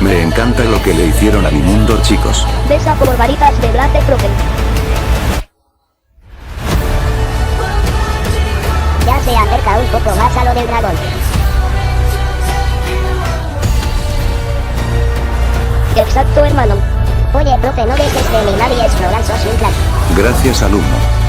Me encanta lo que le hicieron a mi mundo, chicos. Besa por varitas de Black Profe. Ya se acerca un poco más a lo del dragón. Exacto, hermano. Oye, profe, no dejes de mirar y explorar, sos un crack. Gracias, alumno.